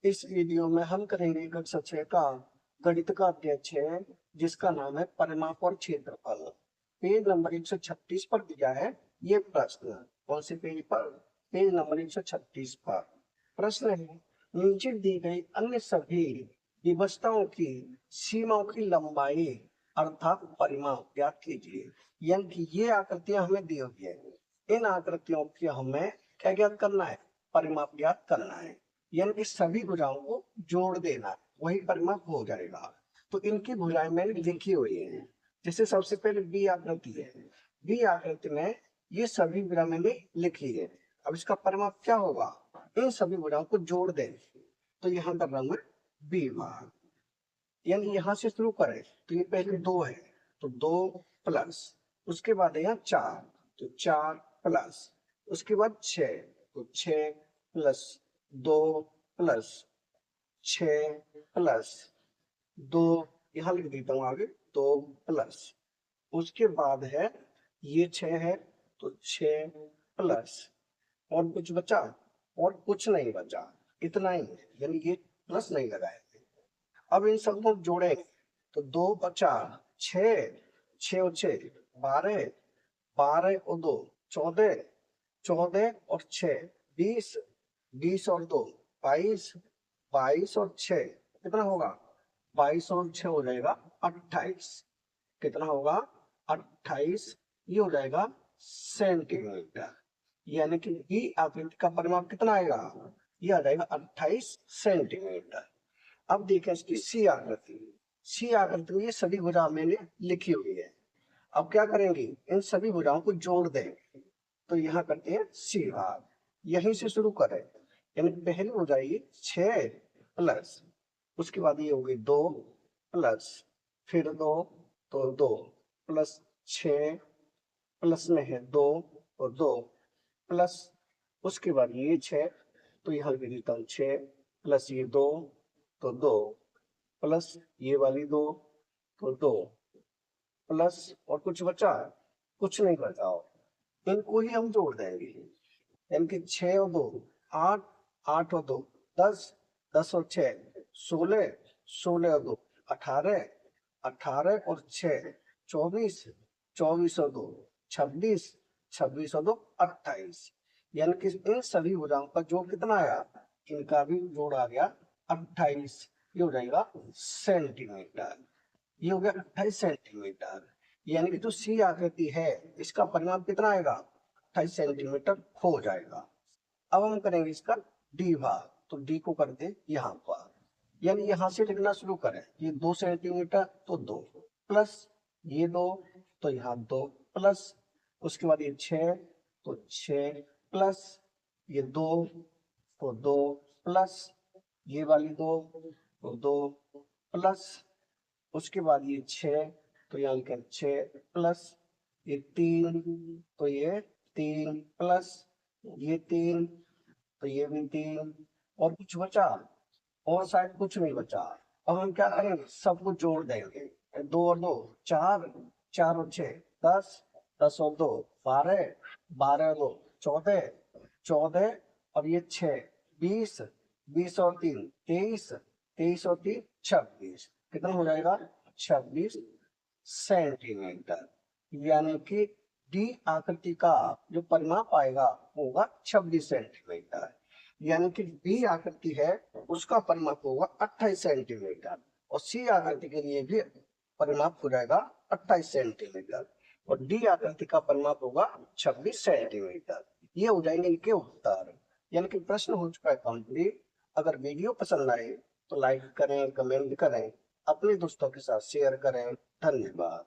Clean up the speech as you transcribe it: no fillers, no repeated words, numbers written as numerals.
इस वीडियो में हम करेंगे कक्षा 6 का गणित का अध्याय 6 जिसका नाम है परिमाप और क्षेत्रफल। पेज नंबर 136 पर दिया है ये प्रश्न। कौन से पेज पर? पेज नंबर 136 पर। प्रश्न है, नीचे दी गई अन्य सभी विभक्ताओं की सीमाओं की लंबाई अर्थात परिमाप ज्ञात कीजिए। यानी कि ये आकृतियां हमें दी हुई है, इन आकृतियों की हमें क्या ज्ञात करना है? परिमाप ज्ञात करना है। यानी कि सभी भुजाओं को जोड़ देना, वही परिमाप हो जाएगा। तो इनकी भुजाएं मैंने लिखी हुई है। जैसे सबसे पहले बी आकृति है, बी आकृति में ये सभी भुजा मैंने लिखी है। अब इसका परिमाप क्या होगा? इन सभी भुजाओं को जोड़ दें। तो यहाँ कर रहा हूं बी भाग, यानी यहाँ से शुरू करें तो ये पहले 2 है तो 2 प्लस, उसके बाद है यहाँ 4 तो 4 प्लस, उसके बाद 6 तो 6 प्लस 2 प्लस 6 प्लस 2, यहाँ लिख देता हूँ आगे 2 प्लस, उसके बाद है ये 6 है तो 6 प्लस, और कुछ बचा? और कुछ नहीं बचा, इतना ही है, यानी ये प्लस नहीं लगाए। अब इन सबको जोड़े तो 2 बचा 6, 6 और 6 12, 12 और 2 14, 14 और 6 20, 20 और 2 22, 22 और 6 कितना होगा? 22 और 6 हो जाएगा 28। कितना होगा? 28। ये हो जाएगा सेंटीमीटर। यानी कि बी आकृति का परिमाप कितना आएगा? ये आ जाएगा 28 सेंटीमीटर। अब देखें इसकी सी आकृति। सी आकृति में ये सभी भुजा मैंने लिखी हुई है। अब क्या करेंगे? इन सभी भुजाओं को जोड़ देंगे। तो यहाँ करते हैं सी भाग, यहीं से शुरू करें। यानी पहले हो जाएगी 6 प्लस, उसके बाद ये होगी 2 प्लस, फिर 2 तो 2 प्लस 6 प्लस में है 2 और 2 प्लस, उसके बाद ये 6 तो यहाँ लिख देता हूँ 6 प्लस ये 2 तो 2 प्लस ये वाली 2 तो 2 प्लस, और कुछ बचा? कुछ नहीं बचा। इनको ही हम जोड़ देंगे। यानी कि 6 और 2 8, 8 और 2 10, 10 और 6 16, 16 और 2 18, 18 और 6 24, 24 और 2 26, 26 और 2 28। यानी कि इन सभी भुजाओं का जोड़ कितना आया? इनका भी जोड़ आ गया 28। ये हो जाएगा सेंटीमीटर। ये हो गया 28 सेंटीमीटर। यानी कि जो सी आकृति है इसका परिमाप कितना आएगा? 28 सेंटीमीटर हो जाएगा। अब हम करेंगे इसका डी भाग। तो डी को कर दे यहाँ पर, यानी यहाँ से लिखना शुरू करें। ये 2 सेंटीमीटर तो 2 प्लस ये 2 तो यहाँ 2 प्लस, उसके बाद ये 6 तो 6 प्लस, ये 2 तो 2 प्लस, ये वाली 2 तो 2 प्लस, उसके बाद ये 6 तो यहाँ लिखें 6 प्लस, ये 3 तो ये 3 प्लस, ये 3 तो ये भी 3, और कुछ बचा? और शायद कुछ नहीं बचा। अब हम क्या करेंगे? सबको जोड़ देंगे। 2 और 2 4, 4 और 6 10, 10 और 2 12, 12 और 2 14, 14 और ये 6 20, 20 और 3 23, 23 और 3 26। कितना हो जाएगा? 26 सेंटीमीटर। यानी कि डी आकृति का जो परिमाप आएगा होगा 26 सेंटीमीटर। यानी कि बी आकृति है उसका परिमाप होगा 28 सेंटीमीटर, और सी आकृति के लिए भी परिमाप हो जाएगा 28 सेंटीमीटर, और डी आकृति का परिमाप होगा 26 सेंटीमीटर। ये हो जाएंगे इनके उत्तर। यानी कि प्रश्न हो चुका है कंप्लीट। अगर वीडियो पसंद आए तो लाइक करें, कमेंट करें, अपने दोस्तों के साथ शेयर करें। धन्यवाद।